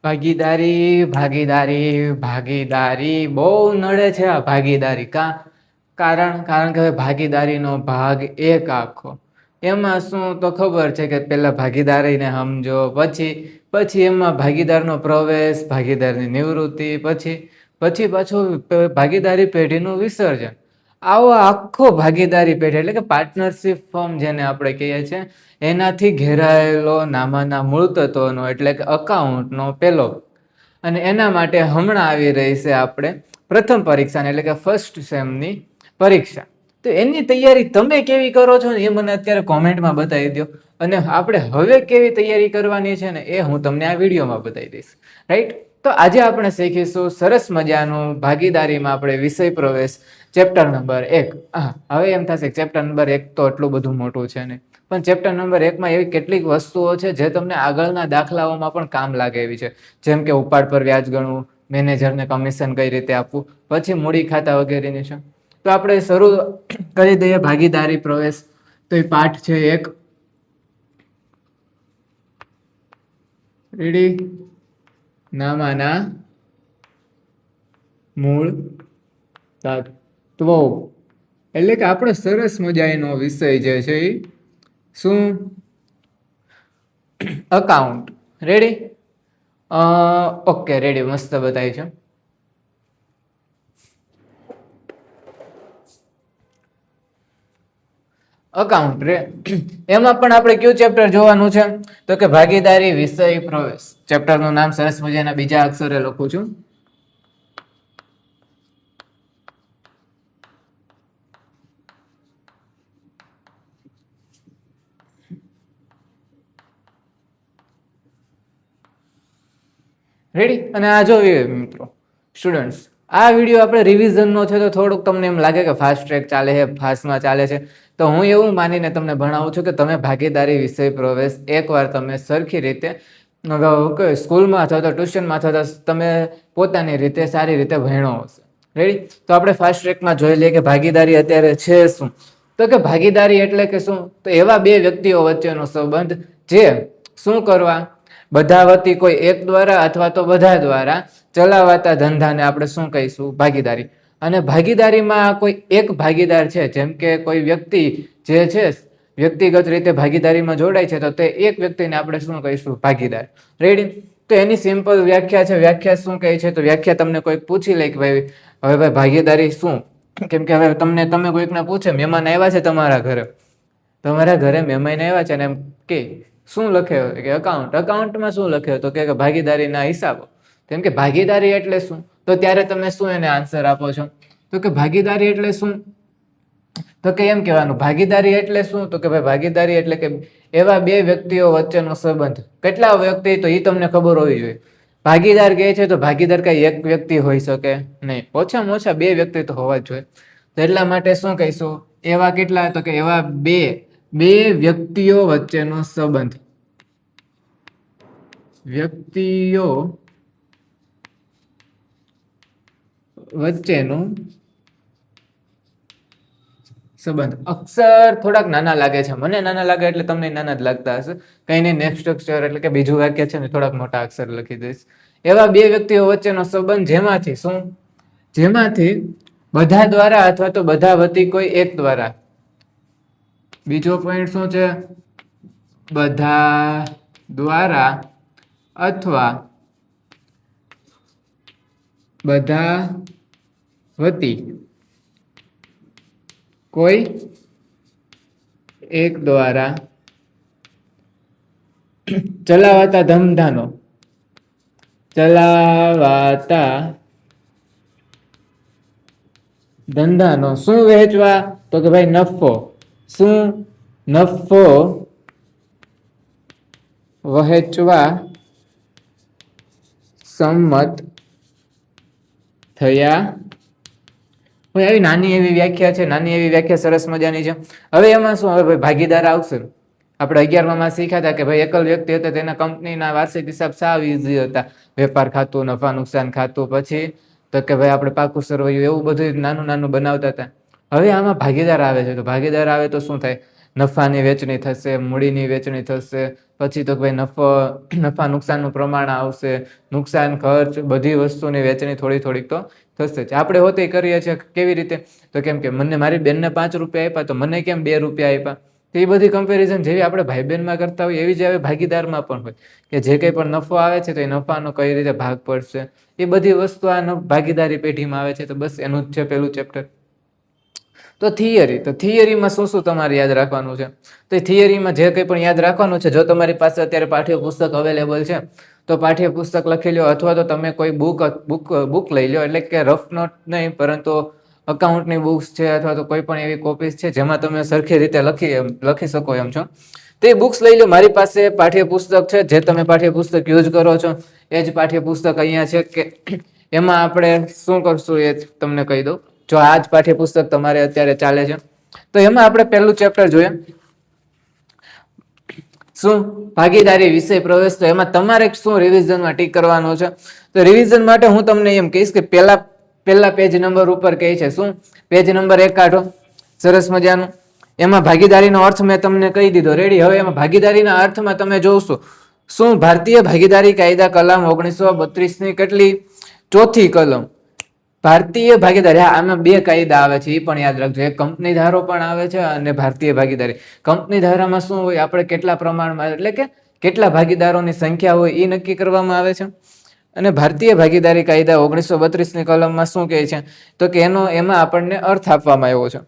ભાગીદારી ભાગીદારી ભાગીદારી બહુ નડે છે આ ભાગીદારી. કારણ કે ભાગીદારીનો ભાગ એક આખો. એમાં શું તો ખબર છે કે પેલા ભાગીદારીને સમજો, પછી એમાં ભાગીદારનો પ્રવેશ, ભાગીદારની નિવૃત્તિ, પછી પાછું ભાગીદારી પેઢીનું વિસર્જન. આવો આખો ભાગીદારી પેઢી એટલે કે પાર્ટનરશિપ ફોર્મ જેને આપણે કહીએ છીએ, એનાથી ઘેરાયેલો નામાના મૂળ તત્વનો એટલે કે અકાઉન્ટનો પેલો. અને એના માટે હમણાં આવી રહી છે આપણે પ્રથમ પરીક્ષા એટલે કે ફર્સ્ટ સેમની પરીક્ષા. તો એની તૈયારી તમે કેવી કરો છો ને એ મને અત્યારે કોમેન્ટમાં બતાવી દો. અને આપણે હવે કેવી તૈયારી કરવાની છે ને એ હું તમને આ વિડીયોમાં બતાવી દઈશ. રાઈટ? તો આજે આપણે શીખીશું સરસ મજાનું ભાગીદારીમાં આપણે વિષય પ્રવેશ ચેપ્ટર નંબર 1. હવે એમ થશે ચેપ્ટર નંબર 1 તો એટલું બધું મોટું છે ને, પણ ચેપ્ટર નંબર 1માં એવી કેટલીક વસ્તુઓ છે જે તમને આગળના દાખલાઓમાં પણ કામ લાગે એવી છે. જેમ કે ઉપાડ પર વ્યાજ ગણવું, મેનેજરને કમિશન કઈ રીતે આપવું, પછી મૂડી ખાતા વગેરેની છે. તો આપણે શરૂ કરી દઈએ ભાગીદારી પ્રવેશ. તો એ પાઠ છે 1. રેડી? નામાના મૂળ તત્વો. એટલે કે આપણો સરસ મજાનો વિષય જે છે એ શું? અકાઉન્ટ. રેડી? ઓકે, રેડી, મસ્ત બતાવી છે. અકાઉન્ટ રે એમાં પણ આપણે કયું ચેપ્ટર જોવાનું છે? તો કે ભાગીદારી વિષય પ્રવેશ. ચેપ્ટરનું નામ સરસ મજાના બીજા અક્ષરે લખું છું. રેડી? અને આ જોઈએ મિત્રો સ્ટુડન્ટ્સ, આ વિડીયો આપણે રિવિઝનનો છે તો થોડુંક તમને એમ લાગે કે ફાસ્ટ ટ્રેક ચાલે છે, ફાસ્ટમાં ચાલે છે. તો હું એવું માનીને તમને ભણાવું છું કે તમે ભાગીદારી વિષય પ્રવેશ એકવાર તમે સરખી રીતે સ્કૂલમાં અથવા તો ટ્યુશનમાં અથવા તો તમે પોતાની રીતે સારી રીતે ભણ્યો હશે. રેડી? તો આપણે ફાસ્ટ ટ્રેકમાં જોઈ લઈએ કે ભાગીદારી અત્યારે છે શું. તો કે ભાગીદારી એટલે કે શું? તો એવા બે વ્યક્તિઓ વચ્ચેનો સંબંધ જે શું કરવા? બધા વતી કોઈ એક દ્વારા અથવા તો બધા દ્વારા ચલાવાતા ધંધાને આપણે શું કહીશું? ભાગીદારી. અને ભાગીદારીમાં કોઈ એક ભાગીદાર છે, જેમ કે કોઈ વ્યક્તિ જે છે વ્યક્તિગત રીતે ભાગીદારીમાં જોડાય છે, તો તે એક વ્યક્તિને આપણે શું કહીશું? ભાગીદાર. રેડી? તો એની સિમ્પલ વ્યાખ્યા છે. વ્યાખ્યા શું કહે છે? તો વ્યાખ્યા તમને કોઈક પૂછી લે કે ભાઈ હવે ભાઈ ભાગીદારી શું? કેમ કે હવે તમે કોઈકને પૂછે, મહેમાન આવ્યા છે તમારા ઘરે મહેમાન આવ્યા છે ને એમ કે શું લખ્યો કે અકાઉન્ટ. અકાઉન્ટમાં શું લખ્યો? તો કે ભાગીદારીના હિસાબો. કેમ કે ભાગીદારી એટલે શું? તો ત્યારે તમે શું એને આન્સર આપો છો? તો કે ભાગીદારી એટલે શું? તો કે એમ કહેવાનું ભાગીદારી એટલે શું? તો કે ભાઈ ભાગીદારી એટલે કે એવા બે વ્યક્તિઓ વચ્ચેનો સંબંધ. કેટલા વ્યક્તિ? તો એ તમને ખબર હોવી જોઈએ. ભાગીદાર કહે છે તો ભાગીદાર કઈ એક વ્યક્તિ હોઈ શકે નહીં, ઓછામાં ઓછા બે વ્યક્તિ તો હોવા જ જોઈએ. તો એટલા માટે શું કહીશું? એવા કેટલા? તો કે એવા બે વ્યક્તિઓ વચ્ચેનો સંબંધ. વ્યક્તિઓ વચ્ચેનો સંબંધ. અક્ષર થોડાક નાના લાગે છે, મને નાના લાગે એટલે તમને નાના જ લાગતા હશે. કઈ નહીં, નેક્સ્ટ અક્ષર એટલે કે બીજું વાક્ય છે ને થોડાક મોટા અક્ષર લખી દઈશ. એવા બે વ્યક્તિઓ વચ્ચેનો સંબંધ જેમાંથી શું? જેમાંથી બધા દ્વારા અથવા તો બધા વતી કોઈ એક દ્વારા. બીજો પોઈન્ટ શું છે? બધા દ્વારા અથવા બધા વતી કોઈ એક દ્વારા ચલાવાતા ધંધાનો શું વહેંચવા? તો કે ભાઈ નફો. શું? નફો વહેંચવા સંમત થયા. આવી નાની એવી વ્યાખ્યા છે, નાની એવી વ્યાખ્યા સરસ મજાની છે. હવે એમાં શું? હવે ભાઈ ભાગીદાર આવશે. આપણે 11માં શીખ્યા હતા કે ભાઈ એકલ વ્યક્તિ હતા તેના કંપનીના વાર્ષિક હિસાબ સાવ ઈઝી હતા. વેપાર ખાતું, નફા નુકસાન ખાતું, પછી તો કે ભાઈ આપણે પાકું સરવૈયું, એવું બધું નાનું નાનું બનાવતા હતા. હવે આમાં ભાગીદાર આવે છે. તો ભાગીદાર આવે તો શું થાય? નફાની વેચણી થશે, મૂડીની વેચણી થશે, પછી તો ભાઈ નફા નુકસાનનું પ્રમાણ આવશે, નુકસાન ખર્ચ બધી વસ્તુની વેચણી થોડી થોડીક તો થશે જ. આપણે હોતે કરીએ છીએ કેવી રીતે, તો કેમ કે મને મારી બેનને 5 રૂપિયા આપ્યા તો મને કેમ 2 રૂપિયા આપ્યા. તો એ બધી કમ્પેરિઝન જેવી આપણે ભાઈ બહેનમાં કરતા હોય એવી જ હવે ભાગીદારમાં પણ હોય કે જે કંઈ પણ નફો આવે છે તો એ નફાનો કઈ રીતે ભાગ પડશે, એ બધી વસ્તુ આ ભાગીદારી પેઢીમાં આવે છે. તો બસ એનું જ છે પેલું ચેપ્ટર. તો થિયરીમાં શું શું તમારે યાદ રાખવાનું છે, તો એ થિયરીમાં જે કંઈ પણ યાદ રાખવાનું છે, જો તમારી પાસે અત્યારે પાઠ્યપુસ્તક અવેલેબલ છે તો પાઠ્યપુસ્તક લખી લો, અથવા તો તમે કોઈ બુક લઈ લો, એટલે કે રફ નોટ નહીં પરંતુ અકાઉન્ટની બુક્સ છે અથવા તો કોઈ પણ એવી કોપીઝ છે જેમાં તમે સરખી રીતે લખી શકો એમ છો, તે બુક્સ લઈ લો. મારી પાસે પાઠ્યપુસ્તક છે, જે તમે પાઠ્યપુસ્તક યુઝ કરો છો એ જ પાઠ્યપુસ્તક અહીંયા છે. કે એમાં આપણે શું કરશું એ તમને કહી દઉં. જો આ જ પાઠ્યપુસ્તક તમારે અત્યારે ચાલે છે તો એમાં આપણે પહેલું ચેપ્ટર જોઈએ શું, ભાગીદારી વિષય પ્રવેશ. તો એમાં તમારે શું રિવિઝનમાં ટીક કરવાનું છે, તો રિવિઝન માટે હું તમને એમ કહીશ કે પહેલા પેજ નંબર ઉપર કહે છે શું, પેજ નંબર 1 કાઢો, સરસ મજાનું. એમાં ભાગીદારીનો અર્થ મેં તમને કહી દીધો, રેડી. હવે એમાં ભાગીદારીના અર્થમાં તમે જોશો શું, ભારતીય ભાગીદારી કાયદા કલમ 1932 ની કેટલી, 4થી કલમ. ભારતીય ભાગીદારી, આમાં 2 કાયદા આવે છે એ પણ યાદ રાખજો, એક કંપની ધારો પણ આવે છે અને ભારતીય ભાગીદારી. કંપની ધારામાં શું હોય, આપણે કેટલા પ્રમાણમાં એટલે કે કેટલા ભાગીદારોની સંખ્યા હોય એ નક્કી કરવામાં આવે છે. અને ભારતીય ભાગીદારી કાયદા 1932 ની કલમમાં શું કહે છે, તો કે એમાં આપણને અર્થ આપવામાં આવ્યો છે.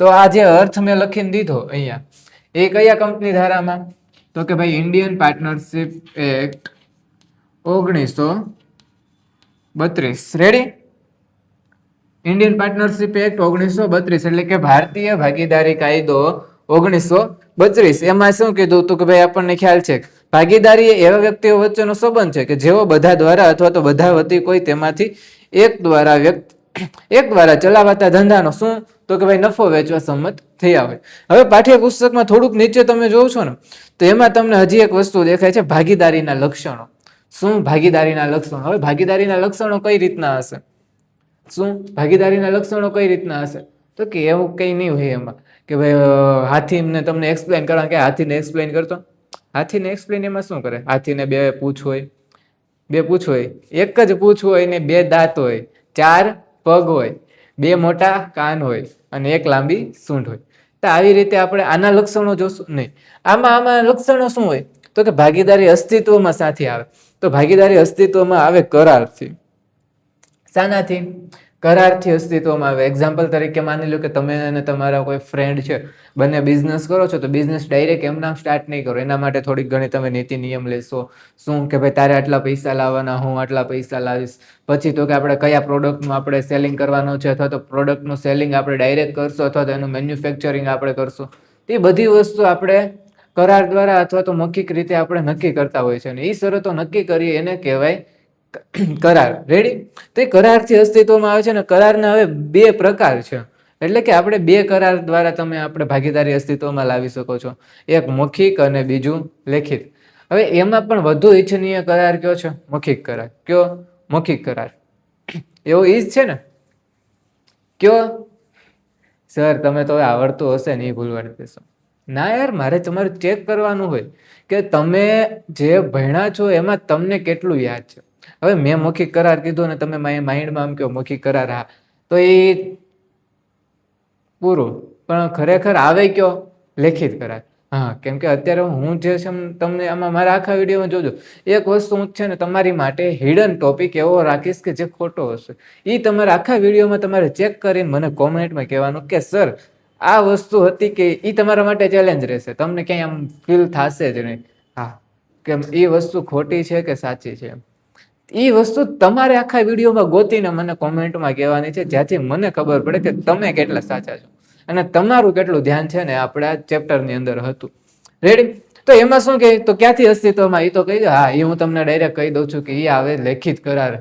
તો આ જે અર્થ મેં લખીને દીધો અહીંયા, એ કયા કંપની ધારામાં, તો કે ભાઈ Indian partnership act 1932, ready. Indian partnership act 1932 એટલે કે ભારતીય ભાગીદારી કાયદો 1932. એમાં શું કીધું હતું કે ભાઈ આપણને ખ્યાલ છે ભાગીદારી એ એવા વ્યક્તિઓ વચ્ચેનો સંબંધ છે કે જેઓ બધા દ્વારા અથવા તો બધા વતી કોઈ તેમાંથી એક દ્વારા ચલાવાતા ધંધાનો શું, તો કે ભાઈ નફો વેચવા સંમત થયા હોય. હવે પાઠ્યપુસ્તકમાં થોડુંક નીચે તમે જોવો છો ને તો એમાં તમને હજી એક વસ્તુ દેખાય છે, ભાગીદારીના લક્ષણો. શું, ભાગીદારીના લક્ષણો. હવે ભાગીદારીના લક્ષણો કઈ રીતના હશે, શું ભાગીદારીના લક્ષણો કઈ રીતના હશે, તો કે એવું કઈ નહીં હોય એમાં કે ભાઈ હાથીને તમને એક્સપ્લેન કરવા કે હાથીને એક્સપ્લેન કરતો, હાથીને એક્સપ્લેન એમાં શું કરે, હાથીને 2 પૂંછ હોય, એક જ પૂંછ હોય ને 2 દાંત હોય, 4 પગ હોય, 2 મોટા કાન હોય અને 1 લાંબી સૂંઢ હોય. તો આવી રીતે આપણે આના લક્ષણો જોશું નહીં. આમાં લક્ષણો શું હોય, તો કે ભાગીદારી અસ્તિત્વમાં સાથી આવે. તો ભાગીદારી અસ્તિત્વમાં આવે કરારથી. શાનાથી, કરારથી અસ્તિત્વમાં આવે. એક્ઝામ્પલ તરીકે માની લો કે તમે અને તમારા કોઈ ફ્રેન્ડ છે, બંને બિઝનેસ કરો છો, તો બિઝનેસ ડાયરેક્ટ એમના સ્ટાર્ટ નહીં કરો, એના માટે થોડીક ઘણી તમે નીતિ નિયમ લેશો. શું કે ભાઈ તારે આટલા પૈસા લાવવાના, હું આટલા પૈસા લાવીશ. પછી તો કે આપણે કયા પ્રોડક્ટનું આપણે સેલિંગ કરવાનું છે, અથવા તો પ્રોડક્ટનું સેલિંગ આપણે ડાયરેક્ટ કરશું અથવા તો એનું મેન્યુફેક્ચરિંગ આપણે કરશું. એ બધી વસ્તુ આપણે કરાર દ્વારા અથવા તો મૌખિક રીતે આપણે નક્કી કરતા હોય છે, અને એ શરતો નક્કી કરીએ એને કહેવાય કરાર, રેડી. તો એ કરારથી અસ્તિત્વમાં આવે છે. ને કરારના હવે 2 પ્રકાર છે, એટલે કે આપણે 2 કરાર દ્વારા તમે આપણે ભાગીદારી અસ્તિત્વમાં લાવી શકો છો, એક મૌખિક અને બીજું લેખિત. હવે એમાં પણ વધુ ઇચ્છનીય કરાર કયો છે, મૌખિક કરાર. કયો, મૌખિક કરાર. એવો ઈ જ છે ને, કયો સર તમે તો આવડતું હશે ને, એ ભૂલવાડી દેશો. ના યાર, મારે તમારે ચેક કરવાનું હોય કે તમે જે ભણ્યા છો એમાં તમને કેટલું યાદ છે. હવે મેં મૌખિક કરાર કીધો ને તમે માઇન્ડમાં આમ કહો મૌખિક કરાર, હા, તો એ પૂરું. પણ ખરેખર આવે કયો, લેખિત કરાર. હા, કેમ કે અત્યારે હું જે છે તમને આમાં મારા આખા વિડીયોમાં જોજો, એક વસ્તુ હું છે ને તમારી માટે હિડન ટોપિક એવો રાખીશ કે જે ખોટો હશે. એ તમારા આખા વિડીયોમાં તમારે ચેક કરીને મને કોમેન્ટમાં કહેવાનું કે સર આ વસ્તુ હતી, કે એ તમારા માટે ચેલેન્જ રહેશે. તમને ક્યાંય આમ ફીલ થશે જ નહીં, હા, કે એ વસ્તુ ખોટી છે કે સાચી છે. એ વસ્તુ તમારે આખા વિડીયોમાં ગોતીને મને કોમેન્ટમાં કહેવાની છે, જ્યાંથી મને ખબર પડે કે તમે કેટલા સાચા છો અને તમારું કેટલું ધ્યાન છે ને આપણા ચેપ્ટરની અંદર હતું, રેડી. તો એમાં શું કહે, તો ક્યાંથી અસ્તિત્વમાં, એ તો કહી દો. હા, એ હું તમને ડાયરેક્ટ કહી દઉં છું કે એ આવે લેખિત કરાર.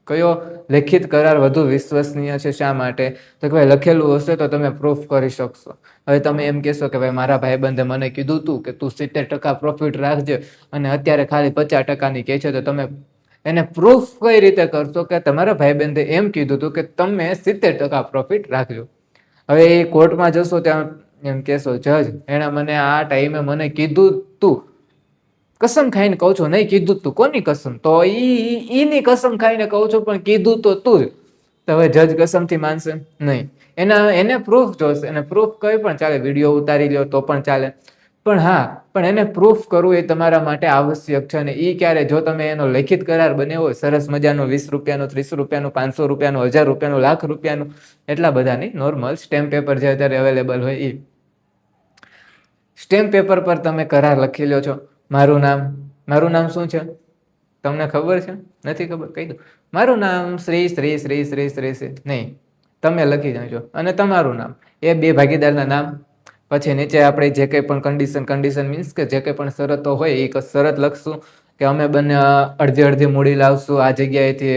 કયો, લેખિત કરાર વધુ વિશ્વસનીય છે. શા માટે, તો કે ભાઈ લખેલું હશે તો તમે પ્રૂફ કરી શકશો. હવે તમે એમ કહેશો કે ભાઈ મારા ભાઈબંધે મને કીધું તું કે તું 70% પ્રોફિટ રાખજે અને અત્યારે ખાલી 50%ની કહે છે, તો તમે એને પ્રૂફ કઈ રીતે કરશો કે તમારા ભાઈબંધે એમ કીધું હતું કે તમે 70% પ્રોફિટ રાખજો. હવે એ કોર્ટમાં જશો ત્યાં એમ કહેશો જજ એણે મને આ ટાઈમે મને કીધું તું, કસમ ખાઈને કહું છું, નહીં કીધું તું, કોની કસમ? તો ઈની કસમ ખાઈને કહું છું, પણ કીધું તો તું જ. તો હવે જજ કસમથી માનશે નહીં. એને પ્રૂફ જોશે, અને પ્રૂફ કઈ પણ ચાલે, વિડીયો ઉતારી લ્યો તો પણ ચાલે, પણ હા, પણ એને પ્રૂફ કરવું એ તમારા માટે આવશ્યક છે. અને એ ક્યારે, જો તમે એનો લેખિત કરાર બન્યો હોય સરસ મજાનો, 20 રૂપિયાનો, 30 રૂપિયાનો, 500 રૂપિયાનો, 1000 રૂપિયાનો, લાખ રૂપિયાનો, એટલા બધા નહીં, નોર્મલ સ્ટેમ્પ પેપર જે અત્યારે અવેલેબલ હોય એ સ્ટેમ્પ પેપર પર તમે કરાર લખી લ્યો છો, મારું નામ શું છે તમને ખબર છે? નથી ખબર? કહી દો, મારું નામ શ્રી શ્રી શ્રી શ્રી શ્રી શ્રી નહીં, તમે લખી નાખજો, અને તમારું નામ, એ બે ભાગીદારના નામ, પછી નીચે આપણે જે કંઈ પણ કન્ડિશન મીન્સ કે જે કંઈ પણ શરતો હોય એ શરત લખશું કે અમે બંને અડધી અડધી મૂડી લાવશું આ જગ્યાએથી,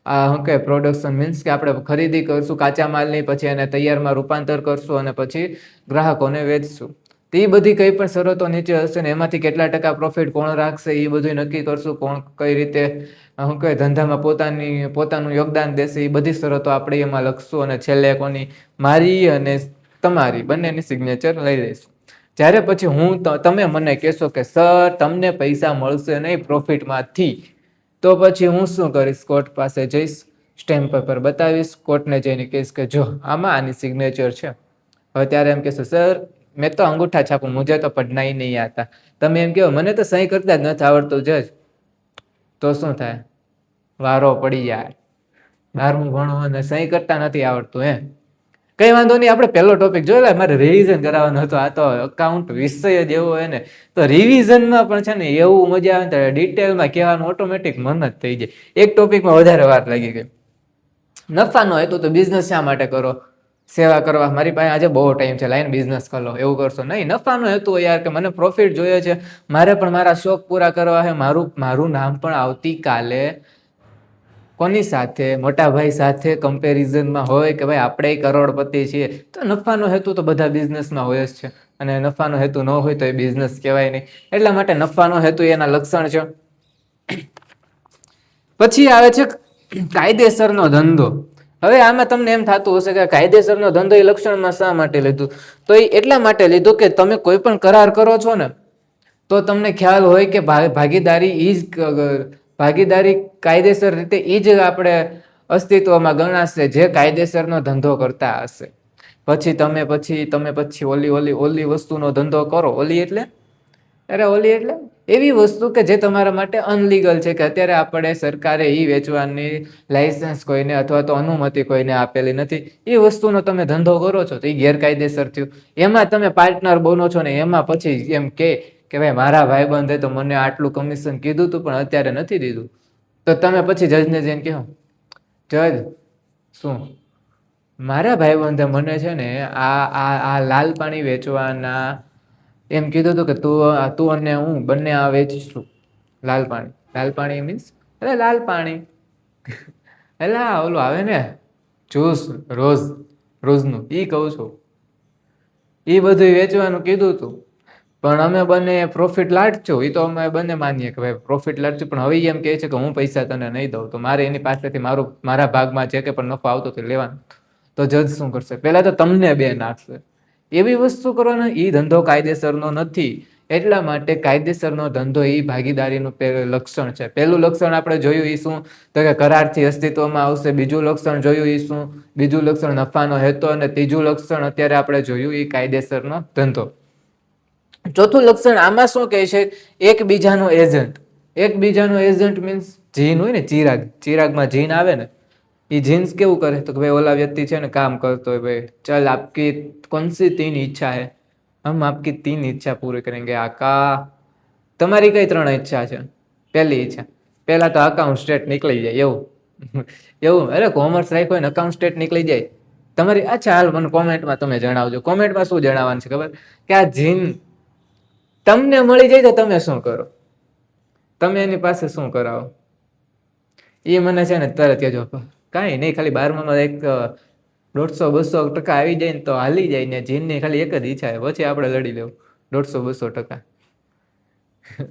આ શું કહે પ્રોડક્શન મીન્સ કે આપણે ખરીદી કરશું કાચા માલની, પછી એને તૈયારમાં રૂપાંતર કરશું અને પછી ગ્રાહકોને વેચશું. તો એ બધી કંઈ પણ શરતો નીચે હશે ને એમાંથી કેટલા ટકા પ્રોફિટ કોણ રાખશે એ બધું નક્કી કરશું, કોણ કઈ રીતે શું કહે ધંધામાં પોતાનું યોગદાન દેશે, એ બધી શરતો આપણે એમાં લખશું, અને છેલ્લે કોની, મારી અને તમારી બંનેની સિગ્નેચર લઈ લઈશું. જ્યારે પછી તમે મને કહેશો કે સર તમને પૈસા મળશે નહીં પ્રોફિટમાંથી, તો પછી હું શું કરીશ? કોર્ટ પાસે જઈશ, સ્ટેમ્પ પેપર બતાવીશ, કોર્ટને જઈને કહીશ કે જો આમાં આની સિગ્નેચર છે. હવે ત્યારે એમ કહેશો સર મેં તો અંગૂઠા છાપું, મુझे તો પढ़ना ही नहीं आता. તમે એમ કહો મને તો સહી કરતા જ નથી આવડતું જજ, તો શું થાય? વારો પડી જાય. 12મું ભણો અને સહી કરતા નથી આવડતું, કઈ વાંધો નહીં, આપણે પહેલો ટોપિક જોઈ લે, મારે રિવિઝન કરાવવાનો હતો. આ તો અકાઉન્ટ વિષય જ એવો હોય ને, તો રિવિઝનમાં પણ છે ને એવું મજા આવે ને, ડિટેલમાં કહેવાનું ઓટોમેટિક મન જ થઈ જાય. એક ટોપિકમાં વધારે વાર લાગી ગઈ. નફાનો હેતુ તો બિઝનેસ શા માટે કરો? સેવા કરવા. મારી પાસે આજે બહુ ટાઈમ છે, લાઈન બિઝનેસ કરો, એવું કરશો નહીં. નફાનો હેતુ હોય યાર કે મને પ્રોફિટ જોઈએ છે, મારે પણ મારા શોખ પૂરા કરવા છે, મારું નામ પણ આવતીકાલે કોની સાથે? મોટા ભાઈ સાથે કમ્પેરિઝનમાં હોય કે ભાઈ આપણે કરોડપતિ છીએ. તો નફાનો હેતુ તો બધા બિઝનેસમાં હોય જ છે, અને નફાનો હેતુ ન હોય તો એ બિઝનેસ કહેવાય નહીં. એટલા માટે નફાનો હેતુ એના લક્ષણ છે. પછી આવે છે કાયદેસરનો ધંધો. હવે આમાં તમને એમ થતું હશે કે કાયદેસરનો ધંધો એ લક્ષણમાં શા માટે લીધું? તો એ એટલા માટે લીધું કે તમે કોઈ પણ કરાર કરો છો ને, તો તમને ખ્યાલ હોય કે ભાગીદારી કાયદેસર રીતે એ જ આપણે અસ્તિત્વમાં ગણાશે જે કાયદેસરનો ધંધો કરતા હશે. પછી તમે ઓલી વસ્તુનો ધંધો કરો. ઓલી એટલે એવી વસ્તુ કે જે તમારા માટે અનલીગલ છે, કે અત્યારે આપણે સરકારે એ વેચવાની લાયસન્સ કોઈને અથવા તો અનુમતિ કોઈને આપેલી નથી. એ વસ્તુનો તમે ધંધો કરો છો તો એ ગેરકાયદેસર થયું. એમાં તમે પાર્ટનર બનો છો ને એમાં પછી એમ કે ભાઈ મારા ભાઈબંધે તો મને આટલું કમિશન કીધું હતું પણ અત્યારે નથી દીધું, તો તમે પછી જજને જઈને કહો જજ શું મારા ભાઈબંધે મને છે ને આ લાલ પાણી વેચવાના એમ કીધું હતું કે તું અને હું બંને આ વેચીશું લાલ પાણી મીન્સ લાલ પાણી એટલે ઓલું આવે ને જ્યુસ રોજનું એ કહું છું, એ બધું વેચવાનું કીધું હતું. પણ અમે બંને પ્રોફિટ લાટશું, એ તો અમે બંને માનીએ કે ભાઈ પ્રોફિટ લાટશું, પણ હવે એમ કહે છે કે હું પૈસા તને નહીં દઉં, તો મારે એની પાસેથી મારા ભાગમાં જે કે પણ નફો આવતો હતો લેવાનું. તો જજ શું કરશે? પહેલા તો તમને બે નાખશે. એવી વસ્તુ કરવાનો એ ધંધો કાયદેસરનો નથી. એટલા માટે કાયદેસરનો ધંધો એ ભાગીદારીનું લક્ષણ છે. પહેલું લક્ષણ આપણે જોયું એ શું? તો કે કરારથી અસ્તિત્વમાં આવશે. બીજું લક્ષણ જોયું એ શું? બીજું લક્ષણ નફાનો હેતુ, અને ત્રીજું લક્ષણ અત્યારે આપણે જોયું એ કાયદેસરનો ધંધો. ચોથું લક્ષણ આમાં શું કહે છે? એકબીજાનો એજન્ટ મીન્સ જીન હોય ને, ચિરાગમાં જીન આવે ને, એ જીન્સ કેવું કરે તો કે ભાઈ ઓલા વ્યક્તિ છે ને કામ કરતો હોય, ભાઈ ચલ આપકી कौन सी 3 ઈચ્છા है, हम आपकी 3 ઈચ્છા પૂરી करेंगे आका. તમારી કઈ 3 ઈચ્છા છે? પહેલી ઈચ્છા, પહેલા તો અકાઉન્ટ સ્ટેટ નીકળી જાય એવું અરે કોમર્સ રાખ્યો ને અકાઉન્ટ સ્ટેટ નીકળી જાય તમારી. અચ્છા હાલ મને કોમેન્ટમાં તમે જણાવજો. કોમેન્ટમાં શું જણાવવાનું છે ખબર? કે આ જીન તમને મળી જાય તો તમે શું કરો? તમે એની પાસે શું કરાવો? એ મને છે ને તરત કહેજો. કાંઈ નહીં, ખાલી 12માં એક 150-200% આવી જાય ને તો હાલી જાય ને. જીનની ખાલી એક જ ઈચ્છા છે, પછી આપણે લડી લેવું 150-200%.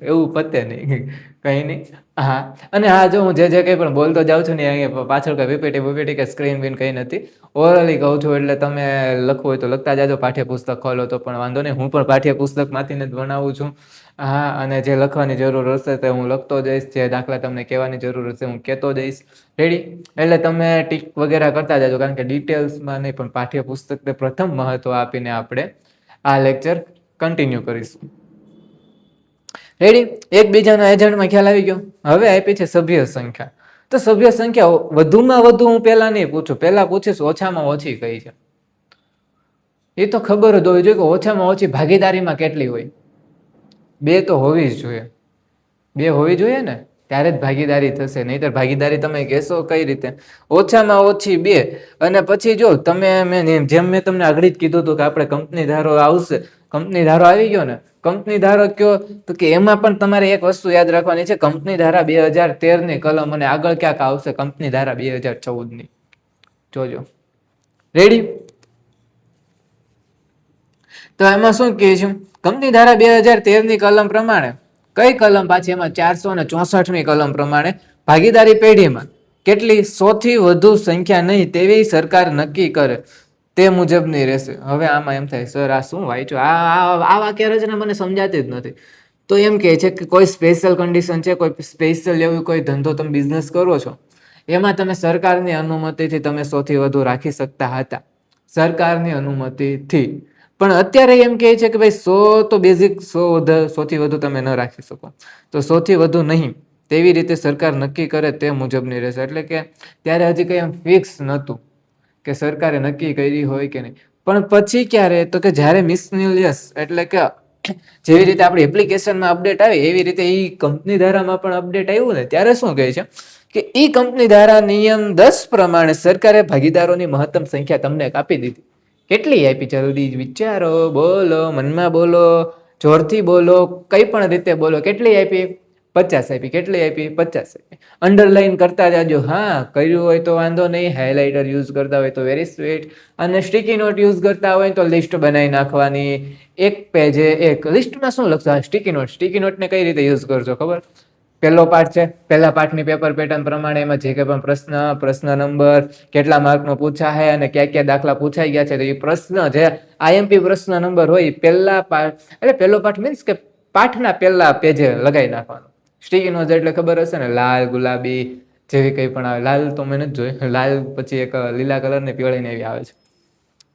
એવું પતે નહીં, કઈ નહીં. હા, અને હા, જો હું જે કંઈ પણ બોલતો જાઉં છું ને અહીંયા પાછળ કઈ પીપીટી કે સ્ક્રીન બીન કઈ નથી, ઓરલી કહું છું. એટલે તમે લખવું હોય તો લખતા જાજો, પાઠ્યપુસ્તક ખોલો તો પણ વાંધો નહીં, હું પણ પાઠ્યપુસ્તકમાંથી જ ભણાવું છું. હા, અને જે લખવાની જરૂર હશે તે હું લખતો જઈશ, જે દાખલા તમને કહેવાની જરૂર હશે હું કહેતો જઈશ. રેડી? એટલે તમે ટીક વગેરે કરતા જાજો, કારણ કે ડિટેલ્સમાં નહીં પણ પાઠ્યપુસ્તકને પ્રથમ મહત્વ આપીને આપણે આ લેક્ચર કન્ટિન્યુ કરીશું. રેડી? એકબીજાના એજન્ટમાં ખ્યાલ આવી ગયો. હવે આપી છે સભ્ય સંખ્યા. તો સભ્ય સંખ્યા વધુમાં વધુ હું પહેલા નહીં પૂછું, પહેલા પૂછીશ ઓછામાં ઓછી કઈ છે. એ તો ખબર જ હોવી જોઈએ કે ઓછામાં ઓછી ભાગીદારીમાં કેટલી હોય. 2 તો હોવી જ જોઈએ. 2 હોવી જોઈએ ને, ત્યારે જ ભાગીદારી થશે. નહીતર ભાગીદારી તમે કહેશો કઈ રીતે? ઓછામાં ઓછી 2. અને પછી જો તમે જેમ મેં તમને આગળ જ કીધું હતું કે આપણે કંપની ધારો આવશે, કંપની ધારો આવી ગયો ને, કંપની ધારો કયો તો કે એમાં પણ તમારે એક વસ્તુ યાદ રાખવાની છે, કંપની ધારા 2013 ની કલમ અને આગળ ક્યાંક આવશે કંપની ધારા 2014 ની. જોજો. રેડી? તો એમાં શું કહે છે? કંપની ધારા 2013 ની કલમ પ્રમાણે, કઈ કલમ પાછી? એમાં 464મી કલમ પ્રમાણે ભાગીદારી પેઢીમાં કેટલી 100 થી વધુ સંખ્યા નહીં તેવી સરકાર નક્કી કરે તે મુજબની રહેશે. હવે આમાં એમ થાય, સર આ શું વાંચ્યું? આ વાક્ય રચના મને સમજાતી જ નથી. તો એમ કહે છે કે કોઈ સ્પેશિયલ કન્ડિશન છે, કોઈ સ્પેશિયલ એવું કોઈ ધંધો તમે બિઝનેસ કરો છો, એમાં તમે સરકારની અનુમતિથી તમે 100 થી વધુ રાખી શકતા હતા, સરકારની અનુમતિથી. પણ અત્યારે એમ કહે છે કે ભાઈ 100 તો બેઝિક 100 થી વધુ તમે ન રાખી શકો, તો 100 થી વધુ નહીં તેવી રીતે સરકાર નક્કી કરે તે મુજબની રહેશે. એટલે કે ત્યારે હજી કંઈ એમ ફિક્સ નહોતું કે સરકારે નક્કી કરી હોય કે નહીં. પણ પછી ક્યારે? તો કે જ્યારે મિસલેનિયસ, એટલે કે જેવી રીતે આપણી એપ્લિકેશનમાં અપડેટ આવે એવી રીતે એ કંપની ધારામાં પણ અપડેટ આવ્યું ને, ત્યારે શું કહે છે કે ઈ કંપની ધારા નિયમ 10 પ્રમાણે સરકારે ભાગીદારોની મહત્તમ સંખ્યા તમને આપી દીધી. કેટલી આપી? જલ્દી વિચારો, બોલો, મનમાં બોલો, જોરથી બોલો, કઈ પણ રીતે બોલો. કેટલી આપી? 50 આપી. કેટલી આપી? 50 આપી. અંડરલાઈન કરતા જાજો. હા, કર્યું હોય તો વાંધો નહીં, હાઇલાઇટર યુઝ કરતા હોય તો વેરી સ્વીટ, અને સ્ટીકી નોટ યુઝ કરતા હોય તો લિસ્ટ બનાવી નાખવાની. એક પેજે એક લિસ્ટમાં શું લખશો? Sticky not. સ્ટીકી નોટને કઈ રીતે યુઝ કરજો ખબર? પહેલો પાઠ છે, પહેલા પાઠની પેપર પેટર્ન પ્રમાણે એમાં જે કંઈ પણ પ્રશ્ન નંબર, કેટલા માર્કનો પૂછાય અને કયા કયા દાખલા પૂછાઈ ગયા છે, તો એ પ્રશ્ન જે આઈએમપી પ્રશ્ન નંબર હોય પહેલા પાઠ, એટલે પહેલો પાઠ મીન્સ કે પાઠના પહેલા પેજે લગાવી નાખવાનો. સ્ટીકી નોટ એટલે ખબર હશે ને, લાલ, ગુલાબી જેવી કંઈ પણ આવે. લાલ તો મેં નથી જોઈ, લાલ પછી એક લીલા કલરની પીળીને એવી આવે છે.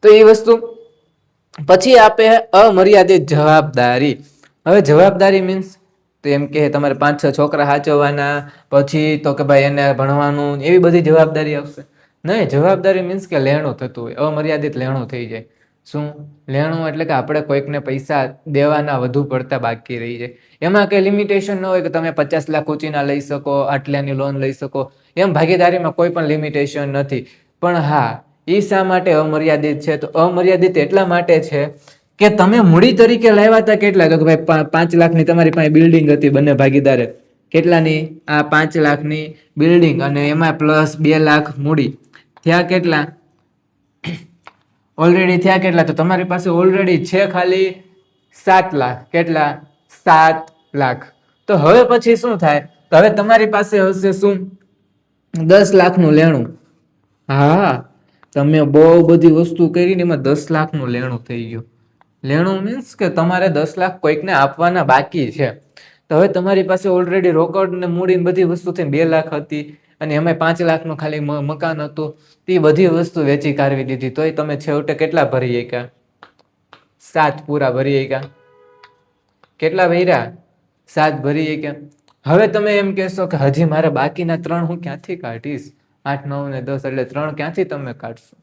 તો એ વસ્તુ પછી આપે અમર્યાદિત જવાબદારી. હવે જવાબદારી મીન્સ તો એમ કે તમારે 5-6 છોકરા સાચવવાના, પછી તો કે ભાઈ એને ભણવાનું, એવી બધી જવાબદારી આવશે નહીં. જવાબદારી મીન્સ કે લેણું થતું હોય, અમર્યાદિત લેણું થઈ જાય. શું લેણું? એટલે કે આપણે કોઈકને પૈસા દેવાના વધુ પડતા બાકી રહી જાય. એમાં કઈ લિમિટેશન ન હોય કે તમે 50 લાખ ઊંચીના લઈ શકો, આટલાની લોન લઈ શકો. એમ ભાગીદારીમાં કોઈ પણ લિમિટેશન નથી. પણ હા, એ શા માટે અમર્યાદિત છે? તો અમર્યાદિત એટલા માટે છે કે તમે મૂડી તરીકે લાવ્યા હતા કેટલા? તો કે ભાઈ 5 લાખની તમારી પાસે બિલ્ડિંગ હતી, બંને ભાગીદારે. કેટલાની? આ 5 લાખની બિલ્ડિંગ, અને એમાં પ્લસ 2 લાખ મૂડી. થયા કેટલા? ઓલરેડી થયા કેટલા? તો તમારી પાસે ઓલરેડી છે ખાલી 7 લાખ. કેટલા? 7 લાખ. તો હવે પછી શું થાય? તો હવે તમારી પાસે હશે શું? 10 લાખનું લેણું. હા, તમે બહુ બધી વસ્તુ કરીને એમાં 10 લાખનું લેણું થઈ ગયું. લેણું મીન્સ કે તમારે 10 લાખ કોઈકને આપવાના બાકી છે. તો હવે તમારી પાસે ઓલરેડી રોકડ ને મૂડી બધી વસ્તુ થઈને 2 લાખ હતી, અને એમાં 5 લાખનું ખાલી મકાન હતું. તે બધી વસ્તુ વેચી કાઢવી દીધી, તોય તમે છેવટે કેટલા ભરી ગયા? 7 પૂરા ભરી ગયા. કેટલા ભર્યા? 7 ભરી ગયા. હવે તમે એમ કહેશો કે હજી મારે બાકીના 3 હું ક્યાંથી કાઢીશ? 8, 9 ને 10 એટલે 3 ક્યાંથી તમે કાઢશો?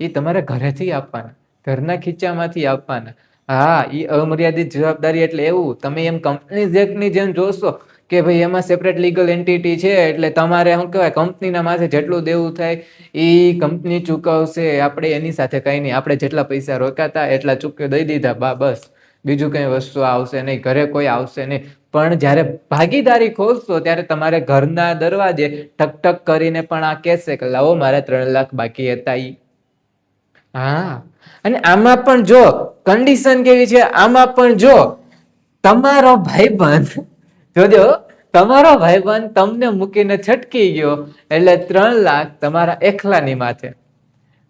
એ તમારે ઘરેથી આપવાના, ઘરના ખીચામાંથી આપવાના. હા, એ અમર્યાદિત જવાબદારી એટલે એવું. તમે એમ કંપનીઝ એક્ટની જેમ જોશો કે ભાઈ એમાં સેપરેટ લીગલ એન્ટિટી છે, એટલે તમારે શું કહેવાય, કંપનીના માથે જેટલું દેવું થાય એ કંપની ચૂકવશે. આપણે એની સાથે કંઈ નહીં, આપણે જેટલા પૈસા રોકાતા એટલા ચૂકવી દઈ દીધા, બસ. બીજું કંઈ વસ્તુ આવશે નહીં, ઘરે કોઈ આવશે નહીં. પણ જ્યારે ભાગીદારી ખોલશો ત્યારે તમારે ઘરના દરવાજે ટક ટક કરીને પણ આ કહેશે કે લાવો મારે 3 લાખ બાકી હતા ઈ. હા, અને આમાં પણ જો કન્ડિશન કેવી છે, આમાં પણ જો તમારો ભાઈબંધ, જોજો, તમારો ભાઈબંધ તમને મૂકીને છટકી ગયો એટલે 3 લાખ તમારા એકલાની માથે.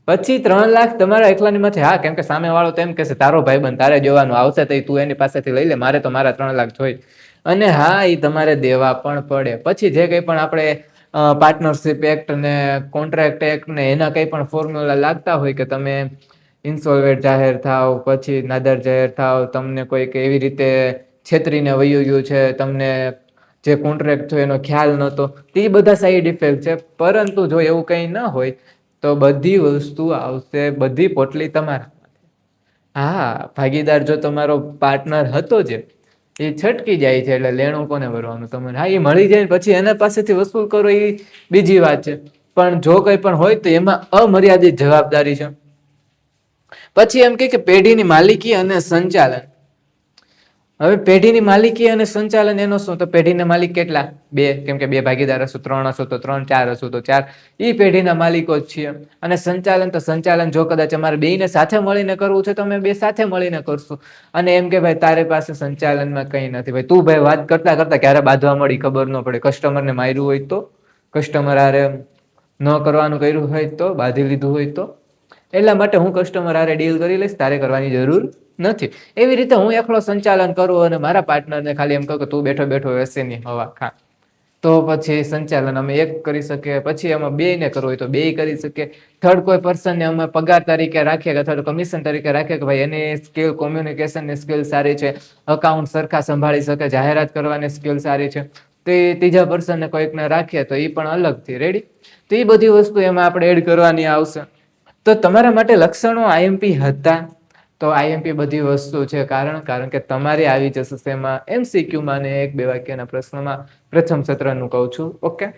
પછી 3 લાખ તમારા એકલાની માથે. હા, કેમ કે સામે વાળો તો એમ કહેશે તારો ભાઈબંધ તારે જોવાનું આવશે તો તું એની પાસેથી લઈ લે, મારે તો મારા 3 લાખ જોઈ. અને હા, એ તમારે દેવા પણ પડે. પછી જે કંઈ પણ આપણે પાર્ટનરશિપ એક્ટ ને કોન્ટ્રાક્ટ એક્ટ ને એના કંઈ પણ ફોર્મ્યુલા લાગતા હોય કે તમે ઇન્સોલ્વેન્ટ જાહેર થાવ, પછી નાદર જાહેર થાવ, તમને કોઈક એવી રીતે છેતરીને વયું ગયું છે, તમને જે કોન્ટ્રાક્ટ થયો એનો ખ્યાલ નહોતો, તે બધા સાઈડ ઇફેક્ટ છે. પરંતુ જો એવું કંઈ ન હોય તો બધી વસ્તુ આવશે, બધી પોટલી તમારા. હા, ભાગીદાર જો તમારો પાર્ટનર હતો જે એ છટકી જાય છે એટલે લેણું કોને ભરવાનું તમારે? હા, એ મળી જાય પછી એના પાસેથી વસૂલ કરો એ બીજી વાત છે, પણ જો કંઈ પણ હોય તો એમાં અમર્યાદિત જવાબદારી છે. પછી એમ કે પેઢીની માલિકી અને સંચાલન. હવે પેઢીની માલિકી અને સંચાલન એનો શું? તો પેઢીના માલિક કેટલા? 2, કેમ કે 2 ભાગીદાર હશો, 3 હશો તો 3, 4 હશો તો 4, એ પેઢીના માલિકો જ છીએ. અને સંચાલન તો સંચાલન જો કદાચ અમારે બેયને સાથે મળીને કરવું છે તો અમે 2 સાથે મળીને કરશું. અને એમ કે ભાઈ તારી પાસે સંચાલનમાં કંઈ નથી, ભાઈ તું ભાઈ વાત કરતા કરતા ક્યારે બાંધવા મળી ખબર ન પડે, કસ્ટમરને માર્યું હોય તો, કસ્ટમર હારે ન કરવાનું કર્યું હોય તો, બાંધી લીધું હોય તો, એટલા માટે હું કસ્ટમર હારે ડીલ કરી લઈશ, તારે કરવાની જરૂર નથી. એવી રીતે હું એકલો સંચાલન કરું અને મારા પાર્ટનરને ખાલી એમ કહું કે તું બેઠો બેઠો એસીની હવા ખા, તો પછી સંચાલન અમે એક કરી શકીએ. પછી એમાં 2 ને કરવું હોય તો 2 કરી શકીએ. થર્ડ કોઈ પર્સનને અમે પગાર તરીકે રાખીએ કે અથવા તો કમિશન તરીકે રાખીએ કે ભાઈ એની સ્કિલ, કોમ્યુનિકેશનની સ્કિલ સારી છે, અકાઉન્ટ સરખા સંભાળી શકે, જાહેરાત કરવાની સ્કિલ સારી છે, તો એ ત્રીજા પર્સનને કોઈકને રાખીએ તો એ પણ અલગથી રેડી. તો એ બધી વસ્તુ એમાં આપણે એડ કરવાની આવશે. તો તમારા માટે લક્ષણો આઈએમપી હતા તો આઈએમપી બધી વસ્તુ છે, કારણ કે તમારે આવી જશે એમાં MCQમાં ને 1-2 વાક્યના પ્રશ્નોમાં પ્રથમ સત્રનું કહું છું. ઓકે,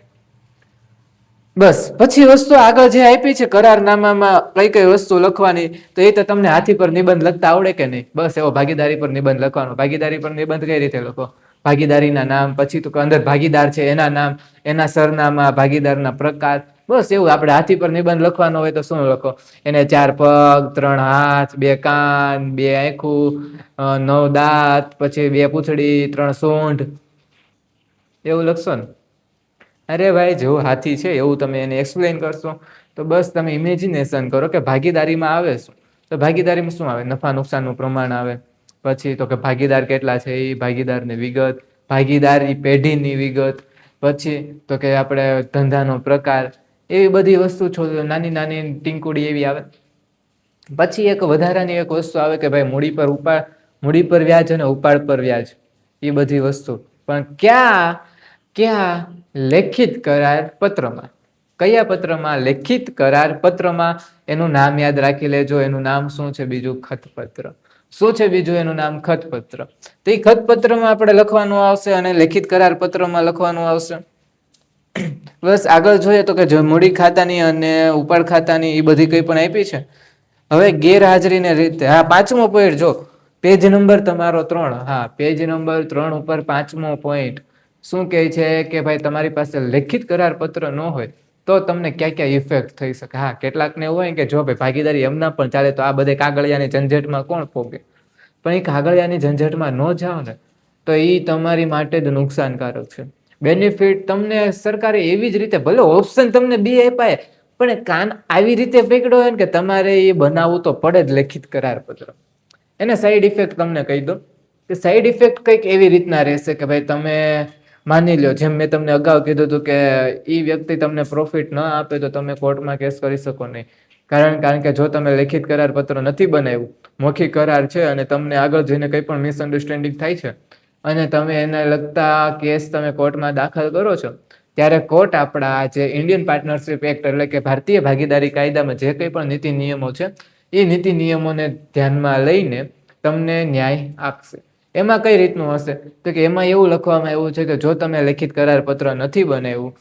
બસ. પછી વસ્તુ આગળ જે આપી છે કરારનામામાં કઈ કઈ વસ્તુ લખવાની, તો એ તો તમને હાથી પર નિબંધ લખતા આવડે કે નહીં? બસ એવો ભાગીદારી પર નિબંધ લખવાનો. ભાગીદારી પર નિબંધ કઈ રીતે લખો? ભાગીદારીના નામ, પછી તો અંદર ભાગીદાર છે એના નામ, એના સરનામા, ભાગીદારના પ્રકાર, બસ એવું. આપણે હાથી પર નિબંધ લખવાનો હોય તો શું લખો? એને 4 પગ, 3 હાથ, 2 કાન, 2 આંખું, 9 દાંત, પછી 2 પૂંછડી, 3 સૂંઢ, એવું લખશો ને? અરે ભાઈ, જેવું હાથી છે એવું તમે એને એક્સપ્લેન કરશો. તો બસ તમે ઇમેજિનેશન કરો કે ભાગીદારીમાં આવે શું? તો ભાગીદારીમાં શું આવે? નફા નુકસાનનું પ્રમાણ આવે. પછી તો કે ભાગીદાર કેટલા છે એ ભાગીદારની વિગત, ભાગીદારી પેઢીની વિગત, પછી તો કે આપણે ધંધાનો પ્રકાર, એવી બધી વસ્તુ નાની નાની ટીંકુડી એવી આવે. પછી એક વધારાની એક વસ્તુ આવે કે ભાઈ મૂડી પર વ્યાજ અને ઉપાડ પર વ્યાજ, એ બધી વસ્તુ. પણ ક્યાં? લેખિત કરાર પત્રમાં. કયા પત્રમાં? લેખિત કરાર પત્રમાં. એનું નામ યાદ રાખી લેજો. એનું નામ શું છે? બીજું ખતપત્ર. શું છે બીજું એનું નામ? ખતપત્ર. તો એ ખતપત્રમાં આપણે લખવાનું આવશે અને લેખિત કરાર પત્રમાં લખવાનું આવશે. બસ આગળ જોઈએ તો કે મૂડી ખાતાની અને ઉપાડ ખાતાની એ બધી કંઈ પણ આપી છે. હવે ગેરહાજરીને રીતે, હા, 5મો પોઈન્ટ જો, પેજ નંબર તમારો 3, હા, પેજ નંબર 3 ઉપર 5મો પોઈન્ટ શું કહે છે કે ભાઈ તમારી પાસે લેખિત કરાર પત્ર ન હોય તો તમને ક્યાં ઇફેક્ટ થઈ શકે. હા, કેટલાકને એવું હોય કે જો ભાઈ ભાગીદારી એમના પણ ચાલે તો આ બધે કાગળિયાની ઝંઝટમાં કોણ પોગે? પણ એ કાગળિયાની ઝંઝટમાં ન જાઓ ને તો એ તમારી માટે જ નુકસાનકારક છે. બેનિફિટ તમને સરકારે એવી જ રીતે, ભલે ઓપ્શન તમને 2 આપ્યા, પણ કાન આવી રીતે પકડો હોય ને કે તમારે એ બનાવવું તો પડે જ લેખિત કરાર પત્ર. એને સાઈડ ઇફેક્ટ તમને કહી દો કે સાઈડ ઇફેક્ટ કંઈક એવી રીતના રહેશે કે ભાઈ તમે માની લો, જેમ મેં તમને અગાઉ કીધું હતું કે એ વ્યક્તિ તમને પ્રોફિટ ન આપે તો તમે કોર્ટમાં કેસ કરી શકો નહીં. કારણ કે જો તમે લેખિત કરાર પત્ર નથી બનાવ્યું, મૌખિક કરાર છે અને તમને આગળ જઈને કંઈ પણ મિસઅન્ડરસ્ટેન્ડિંગ થાય છે અને તમે એને લગતા કેસ તમે કોર્ટમાં દાખલ કરો છો, ત્યારે કોર્ટ આપણા જે ઇન્ડિયન પાર્ટનરશિપ એક્ટ એટલે કે ભારતીય ભાગીદારી કાયદામાં જે કંઈ પણ નીતિ નિયમો છે એ નીતિ નિયમોને ધ્યાનમાં લઈને તમને ન્યાય આપશે. એમાં કઈ રીતનું હશે તો કે એમાં એવું લખવામાં આવ્યું છે કે જો તમે લેખિત કરાર પત્ર નથી બનાવ્યું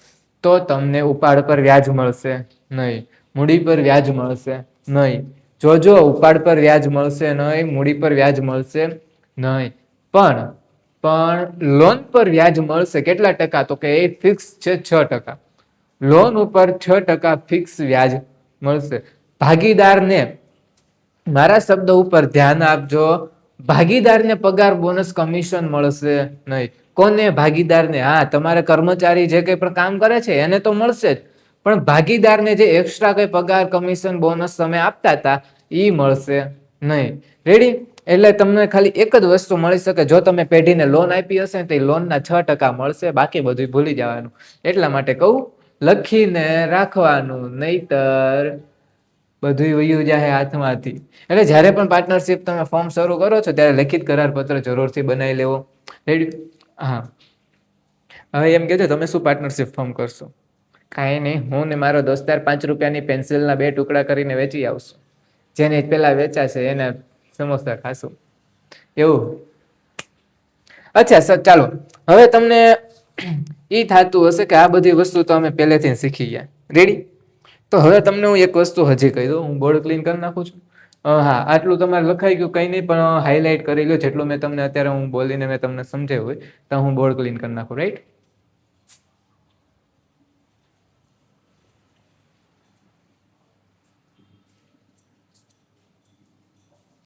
તો તમને ઉપાડ પર વ્યાજ મળશે નહીં, મૂડી પર વ્યાજ મળશે નહીં. જો ઉપાડ પર વ્યાજ મળશે નહીં, મૂડી પર વ્યાજ મળશે નહીં, પણ લોન પર વ્યાજ મળશે. કેટલા ટકા? તો કે એ ફિક્સ છે 6%. લોન ઉપર 6% ફિક્સ વ્યાજ મળશે. ભાગીદારને, મારા શબ્દ ઉપર ધ્યાન આપજો, ભાગીદારને પગાર બોનસ કમિશન મળશે નહીં. કોને? ભાગીદારને. હા, તમારે કર્મચારી જે કંઈ પણ કામ કરે છે એને તો મળશે જ, પણ ભાગીદારને જે એક્સ્ટ્રા કઈ પગાર કમિશન બોનસ તમે આપતા હતા એ મળશે નહીં. રેડી? એટલે તમને ખાલી એક જ વસ્તુ મળી શકે, જો તમે પેઢીને લોન આપી હશે તો એ લોનના 6% મળશે, બાકી બધું ભૂલી જવાનું. એટલા માટે કહું, લખીને રાખવાનું, નહીતર બધું વયું જાય હાથમાંથી. એટલે જ્યારે પણ પાર્ટનરશિપ તમે ફોર્મ શરૂ કરો છો ત્યારે લેખિત કરાર પત્ર જરૂરથી બનાવી લેવો. રેડી? હા. હવે એમ કહેજો તમે શું પાર્ટનરશિપ ફોર્મ કરશો? કાંઈ નહીં, હું ને મારો દોસ્તાર 5 રૂપિયાની પેન્સિલના 2 ટુકડા કરીને વેચી આવશું. જેને પેલા વેચાશે એને સમોસા ખાશું. એવું. અચ્છા સર, ચાલો. હવે તમને એ થતું હશે કે આ બધી વસ્તુ તો અમે પહેલેથી શીખી ગયા. રેડી? તો હવે તમને હું એક વસ્તુ હજી કહી દઉં. હું બોર્ડ ક્લીન કરી નાખું છું. હા, આટલું તમારે લખાઈ ગયું કંઈ નહીં, પણ હાઇલાઇટ કરી લો જેટલું મેં તમને અત્યારે હું બોલીને મેં તમને સમજાવ્યું હોય તો હું બોર્ડ ક્લીન કરી નાખું. રાઈટ?